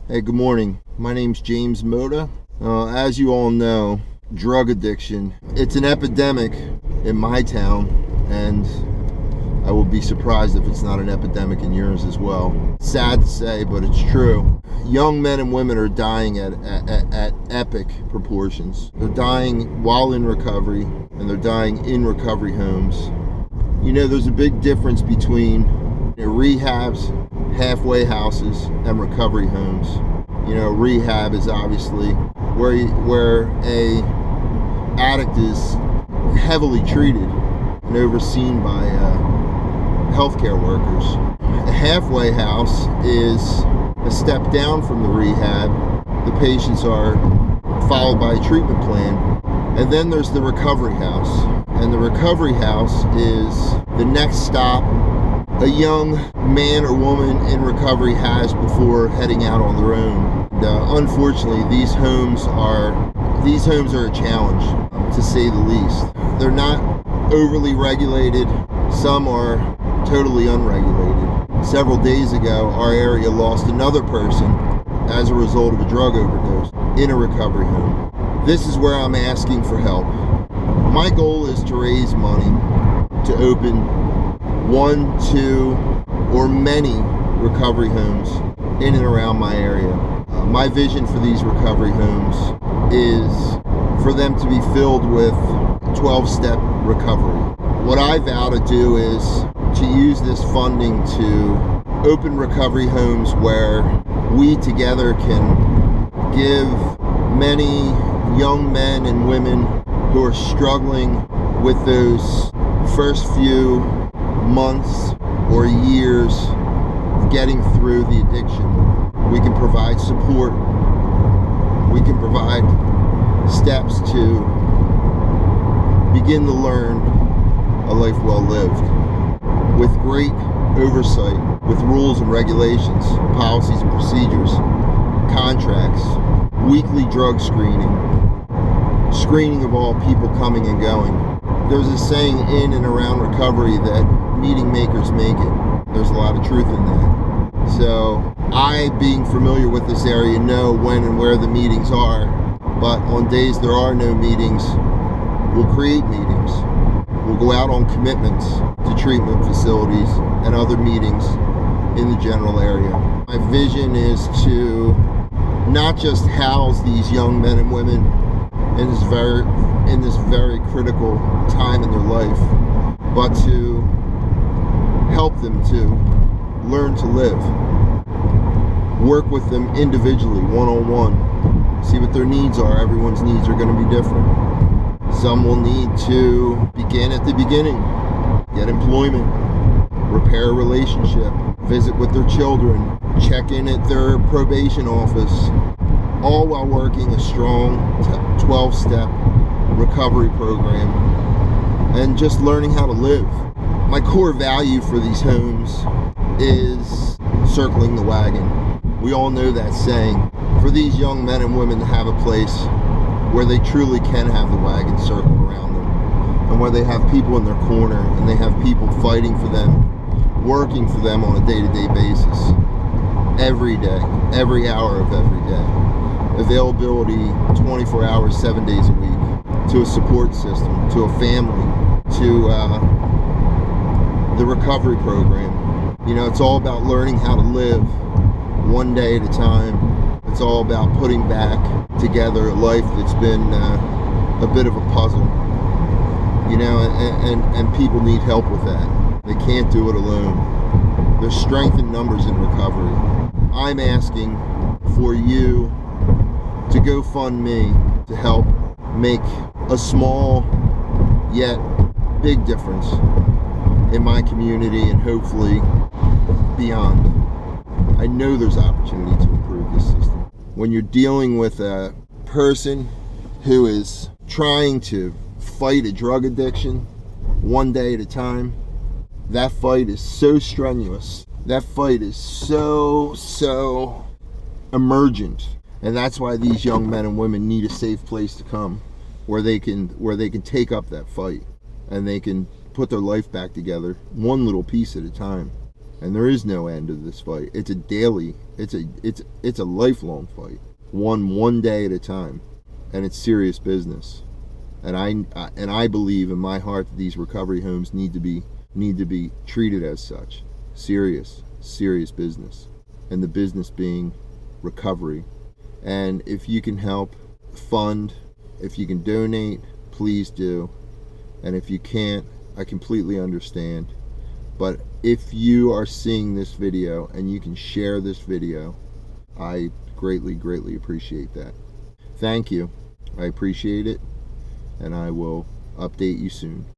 Hey, good morning. My name's James Moda. As you all know, drug addiction, it's an epidemic in my town, and I will be surprised if it's not an epidemic in yours as well. Sad to say, but it's true. Young men and women are dying at epic proportions. They're dying while in recovery, and they're dying in recovery homes. You know, there's a big difference between rehabs, halfway houses, and recovery homes. You know, rehab is obviously where a addict is heavily treated and overseen by healthcare workers. A halfway house is a step down from the rehab. The patients are followed by a treatment plan. And then there's the recovery house. And the recovery house is the next stop a young man or woman in recovery has before heading out on their own. And, unfortunately, these homes are a challenge, to say the least. They're not overly regulated. Some are totally unregulated. Several days ago, our area lost another person as a result of a drug overdose in a recovery home. This is where I'm asking for help. My goal is to raise money to open one, two, or many recovery homes in and around my area. My vision for these recovery homes is for them to be filled with 12-step recovery. What I vow to do is to use this funding to open recovery homes where we together can give many young men and women who are struggling with those first few months or years getting through the addiction. We can provide support. We can provide steps to begin to learn a life well lived with great oversight, with rules and regulations, policies and procedures, contracts, weekly drug screening of all people coming and going. There's a saying in and around recovery that meeting makers make it. There's a lot of truth in that. So I, being familiar with this area, know when and where the meetings are. But on days there are no meetings, we'll create meetings. We'll go out on commitments to treatment facilities and other meetings in the general area. My vision is to not just house these young men and women in this very critical time in their life, but to help them to learn to live. Work with them individually, one-on-one. See what their needs are. Everyone's needs are going to be different. Some will need to begin at the beginning, get employment, repair a relationship, visit with their children, check in at their probation office, all while working a strong 12-step recovery program and just learning how to live. My core value for these homes is circling the wagon. We all know that saying. For these young men and women to have a place where they truly can have the wagon circled around them, and where they have people in their corner and they have people fighting for them, working for them on a day-to-day basis, every day, every hour of every day. Availability 24 hours, 7 days a week, to a support system, to a family, to the recovery program. You know, it's all about learning how to live one day at a time. It's all about putting back together a life that's been a bit of a puzzle. You know, and people need help with that. They can't do it alone. There's strength in numbers in recovery. I'm asking for you to go fund me to help make a small yet big difference in my community and hopefully beyond. I know there's opportunity to improve this system. When you're dealing with a person who is trying to fight a drug addiction one day at a time, that fight is so strenuous. That fight is so emergent. And that's why these young men and women need a safe place to come where they can take up that fight and they can put their life back together one little piece at a time. And there is no end to this fight. It's a daily, it's a lifelong fight, one day at a time, and it's serious business. And I believe in my heart that these recovery homes need to be treated as such, serious business, and the business being recovery. And if you can help fund, if you can donate, please do. And if you can't, I completely understand. But if you are seeing this video and you can share this video, I greatly appreciate that. Thank you. I appreciate it, and I will update you soon.